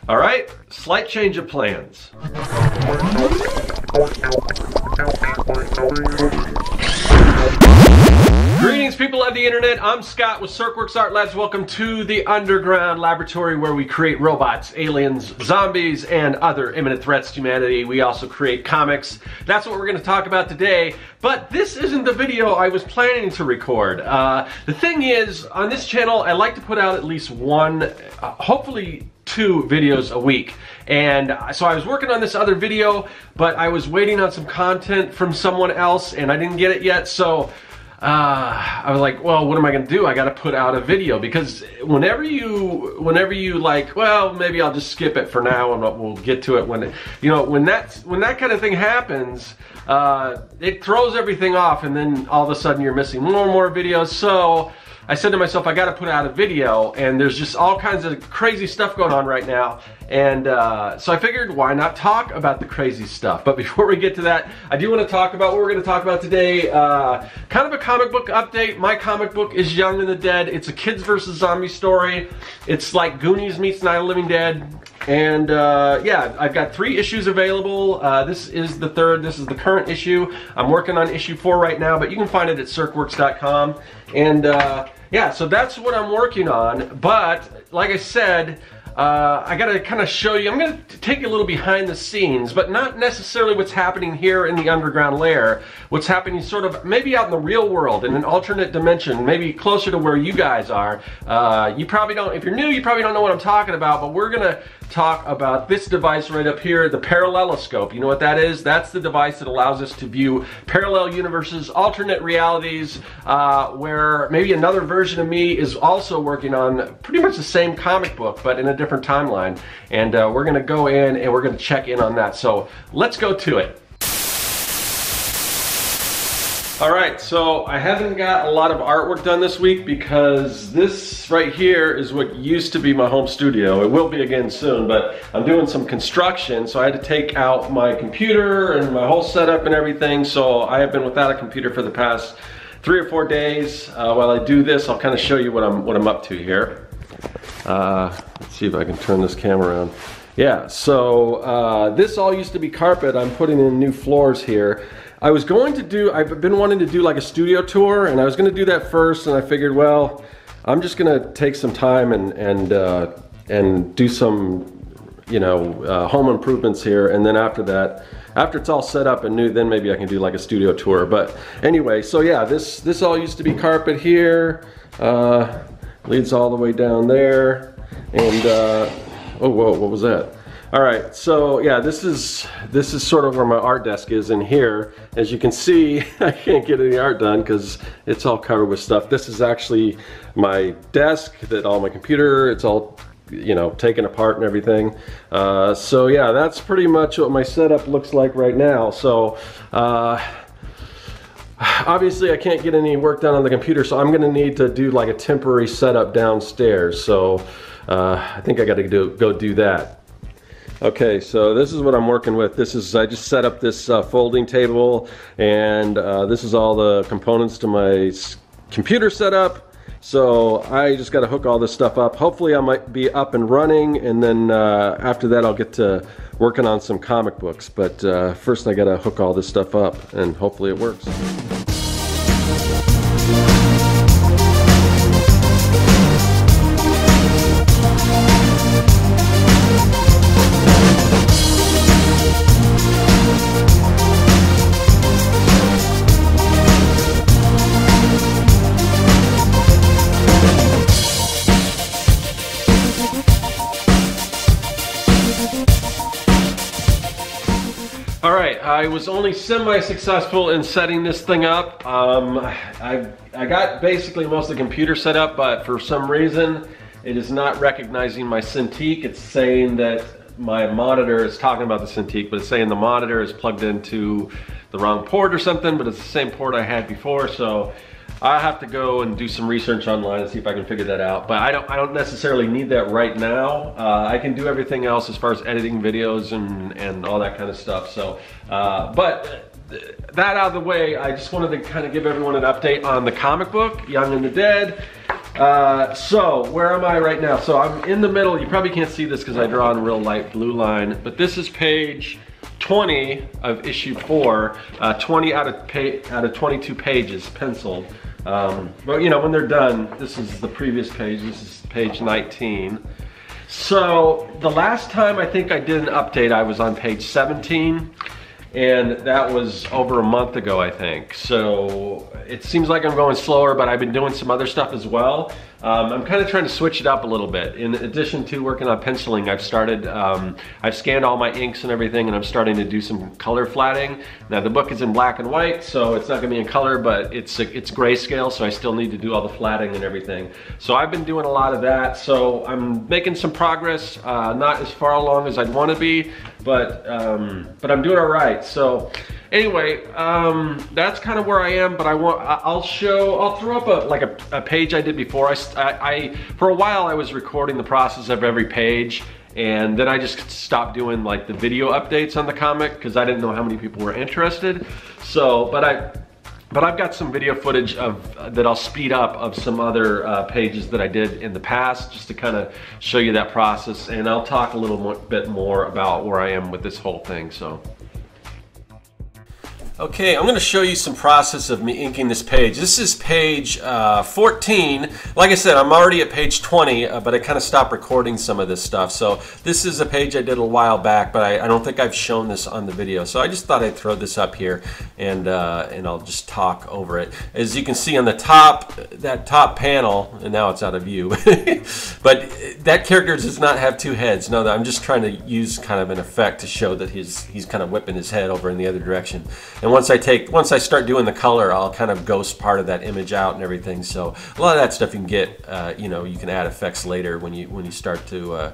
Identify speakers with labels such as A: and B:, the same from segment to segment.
A: All right, slight change of plans. Greetings, people of the internet. I'm Scott with Serkworks Art Labs. Welcome to the underground laboratory where we create robots, aliens, zombies, and other imminent threats to humanity. We also create comics. That's what we're going to talk about today. But this isn't the video I was planning to record. The thing is, on this channel, I like to put out at least one, hopefully 2 videos a week. And so I was working on this other video, but I was waiting on some content from someone else and I didn't get it yet. So I was like, well, what am I going to do? I got to put out a video, because whenever you like, well, maybe I'll just skip it for now and we'll get to it when when that kind of thing happens, it throws everything off, and then all of a sudden you're missing more and more videos. So I said to myself, I got to put out a video, and there's just all kinds of crazy stuff going on right now. And so I figured, why not talk about the crazy stuff? But before we get to that, I do want to talk about what we're going to talk about today. Kind of a comic book update. My comic book is Young and the Dead. It's a kids versus zombie story. It's like Goonies meets Night of the Living Dead. And yeah, I've got 3 issues available. This is the 3rd. This is the current issue. I'm working on issue 4 right now, but you can find it at serkworks.com. And yeah, so that's what I'm working on. But like I said, I gotta kind of show you, I'm gonna take you a little behind the scenes, but not necessarily what's happening here in the underground lair. What's happening sort of maybe out in the real world, in an alternate dimension, maybe closer to where you guys are. You probably don't, if you're new, you probably don't know what I'm talking about, but we're gonna talk about this device right up here, the paralleloscope. You know what that is? That's the device that allows us to view parallel universes, alternate realities, where maybe another version of me is also working on pretty much the same comic book, but in a different timeline. And we're gonna go in and we're gonna check in on that. So let's go to it. Alright, so I haven't got a lot of artwork done this week because this right here is what used to be my home studio. It will be again soon, but I'm doing some construction, so I had to take out my computer and my whole setup and everything. So I have been without a computer for the past 3 or 4 days. While I do this, I'll kind of show you what I'm up to here. Let's see if I can turn this camera around. Yeah, so this all used to be carpet. I'm putting in new floors here. I've been wanting to do like a studio tour, and I was going to do that first, and I figured, well, I'm just going to take some time and do some, home improvements here, and then after that, after it's all set up and new, then maybe I can do like a studio tour. But anyway, so yeah, this all used to be carpet here, leads all the way down there, and oh, whoa, what was that? All right, so yeah, this is sort of where my art desk is in here. As you can see, I can't get any art done because it's all covered with stuff. This is actually my desk, that all my computer, it's all, taken apart and everything. So yeah, that's pretty much what my setup looks like right now. So obviously I can't get any work done on the computer, so I'm gonna need to do like a temporary setup downstairs. So I think I gotta go do that. Okay, so this is what I'm working with. I just set up this folding table, and this is all the components to my computer setup. So I just got to hook all this stuff up. Hopefully I might be up and running, and then after that I'll get to working on some comic books. But first I got to hook all this stuff up, and hopefully it works. I was only semi-successful in setting this thing up. I got basically most of the computer set up, but for some reason it is not recognizing my Cintiq. It's saying that my monitor is talking about the Cintiq, but it's saying the monitor is plugged into the wrong port or something, but it's the same port I had before. So I have to go and do some research online and see if I can figure that out. But I don't necessarily need that right now. I can do everything else as far as editing videos and all that kind of stuff. So, but that out of the way, I just wanted to kind of give everyone an update on the comic book, Young and the Dead. So where am I right now? So I'm in the middle. You probably can't see this because I draw in a real light blue line, but this is page 20 of issue 4, 20 out of 22 pages penciled. But you know, when they're done, this is the previous page. This is page 19. So the last time I think I did an update, I was on page 17. And that was over a month ago, I think. So it seems like I'm going slower, but I've been doing some other stuff as well. I'm kind of trying to switch it up a little bit. In addition to working on penciling, I've started, I've scanned all my inks and everything, and I'm starting to do some color flatting. Now the book is in black and white, so it's not gonna be in color, but it's grayscale, so I still need to do all the flatting and everything. So I've been doing a lot of that. So I'm making some progress, not as far along as I'd want to be, but I'm doing all right. So anyway, that's kind of where I am, but I'll throw up a page I did before. For a while I was recording the process of every page, and then I just stopped doing like the video updates on the comic because I didn't know how many people were interested. So, but I've got some video footage that I'll speed up of some other pages that I did in the past, just to kind of show you that process, and I'll talk a little bit more about where I am with this whole thing. So. Okay, I'm going to show you some process of me inking this page. This is page 14. Like I said, I'm already at page 20, but I kind of stopped recording some of this stuff. So this is a page I did a while back, but I don't think I've shown this on the video. So I just thought I'd throw this up here, and I'll just talk over it. As you can see on the top, that top panel, and now it's out of view, but that character does not have two heads. No, I'm just trying to use kind of an effect to show that he's kind of whipping his head over in the other direction. And once I start doing the color, I'll kind of ghost part of that image out and everything. So a lot of that stuff you can get, you know, you can add effects later when you start to,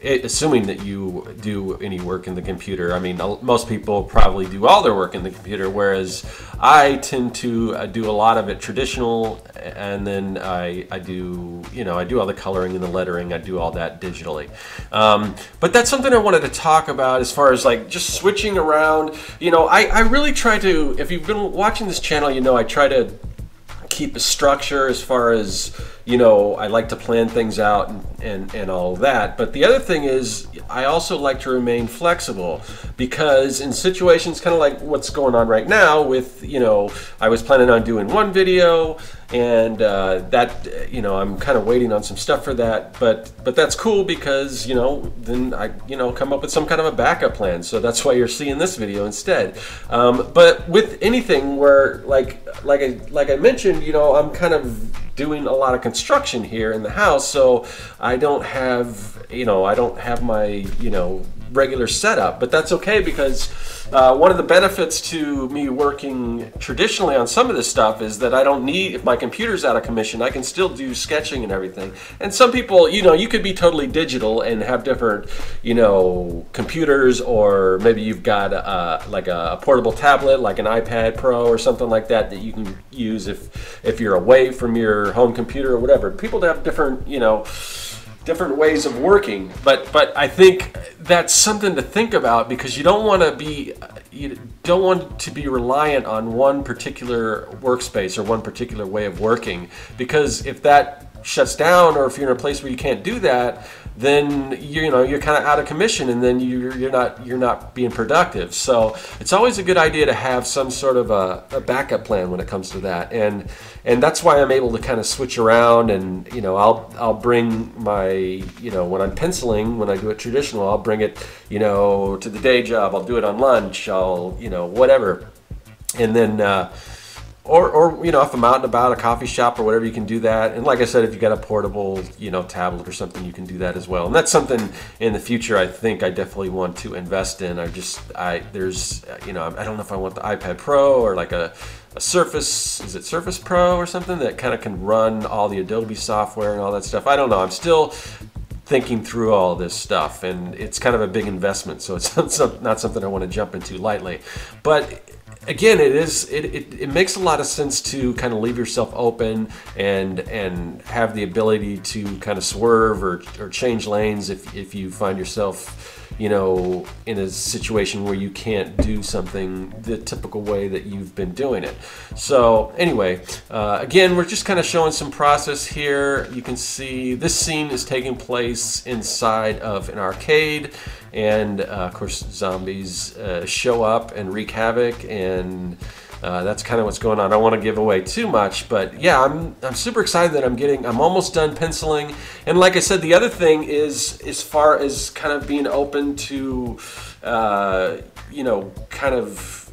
A: assuming that you do any work in the computer. I mean, most people probably do all their work in the computer, whereas I tend to do a lot of it traditional, and then I do, you know, I do all the coloring and the lettering. I do all that digitally. But that's something I wanted to talk about as far as like just switching around. You know, I really try to, if you've been watching this channel, you know, I try to keep a structure as far as, you know, I like to plan things out and all of that. But the other thing is I also like to remain flexible, because in situations kind of like what's going on right now with, you know, I was planning on doing one video, and that, you know, I'm kind of waiting on some stuff for that, but that's cool because, you know, then I, you know, come up with some kind of a backup plan. So that's why you're seeing this video instead. But with anything where like I mentioned, you know, I'm kind of doing a lot of construction here in the house, so I don't have, you know, I don't have my, you know, regular setup. But that's okay, because one of the benefits to me working traditionally on some of this stuff is that I don't need, if my computer's out of commission, I can still do sketching and everything. And some people, you know, you could be totally digital and have different, you know, computers, or maybe you've got like a portable tablet, like an iPad Pro or something like that, that you can use if you're away from your home computer or whatever. People have different, you know, different ways of working, but I think that's something to think about, because you don't want to be reliant on one particular workspace or one particular way of working, because if that shuts down, or if you're in a place where you can't do that, then you know you're kind of out of commission, and then you're not being productive. So it's always a good idea to have some sort of a backup plan when it comes to that, and that's why I'm able to kind of switch around. And you know, I'll bring my, you know, when I'm penciling, when I do it traditional, I'll bring it, you know, to the day job. I'll do it on lunch. I'll, you know, whatever, and then. Or you know, if I'm out and about, a coffee shop or whatever, you can do that. And like I said, if you got a portable, you know, tablet or something, you can do that as well. And that's something in the future I think I definitely want to invest in. There's, you know, I don't know if I want the iPad Pro or like a Surface, is it Surface Pro or something that kind of can run all the Adobe software and all that stuff. I don't know. I'm still thinking through all this stuff, and it's kind of a big investment, so it's not something I want to jump into lightly. But again, it makes a lot of sense to kind of leave yourself open and have the ability to kind of swerve or change lanes if you find yourself, you know, in a situation where you can't do something the typical way that you've been doing it. So anyway, again, we're just kind of showing some process here. You can see this scene is taking place inside of an arcade, and of course zombies show up and wreak havoc, and that's kind of what's going on. I don't want to give away too much, but yeah, I'm super excited that I'm almost done penciling. And like I said, the other thing is, as far as kind of being open to, you know, kind of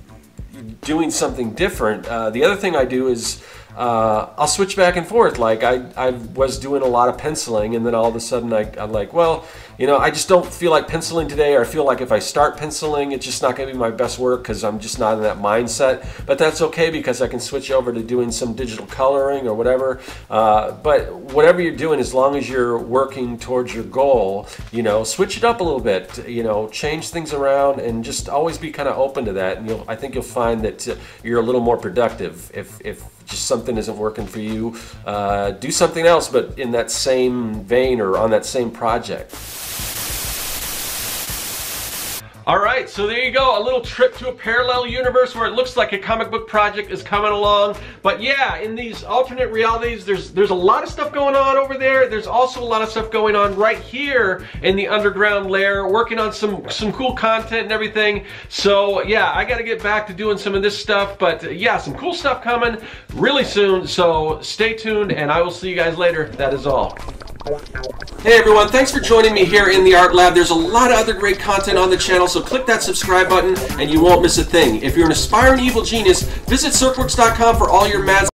A: doing something different. The other thing I do is I'll switch back and forth. Like I was doing a lot of penciling, and then all of a sudden I'm like, well, you know, I just don't feel like penciling today, or I feel like if I start penciling, it's just not going to be my best work because I'm just not in that mindset. But that's okay, because I can switch over to doing some digital coloring or whatever. But whatever you're doing, as long as you're working towards your goal, you know, switch it up a little bit, you know, change things around, and just always be kind of open to that. And I think you'll find that you're a little more productive. If just something isn't working for you, do something else, but in that same vein or on that same project. All right, so there you go, a little trip to a parallel universe where it looks like a comic book project is coming along. But yeah, in these alternate realities, there's a lot of stuff going on over there. There's also a lot of stuff going on right here in the underground lair, working on some cool content and everything. So yeah, I got to get back to doing some of this stuff. But yeah, some cool stuff coming really soon. So stay tuned, and I will see you guys later. That is all. Hey everyone, thanks for joining me here in the Art Lab. There's a lot of other great content on the channel, so click that subscribe button and you won't miss a thing. If you're an aspiring evil genius, visit Serkworks.com for all your mad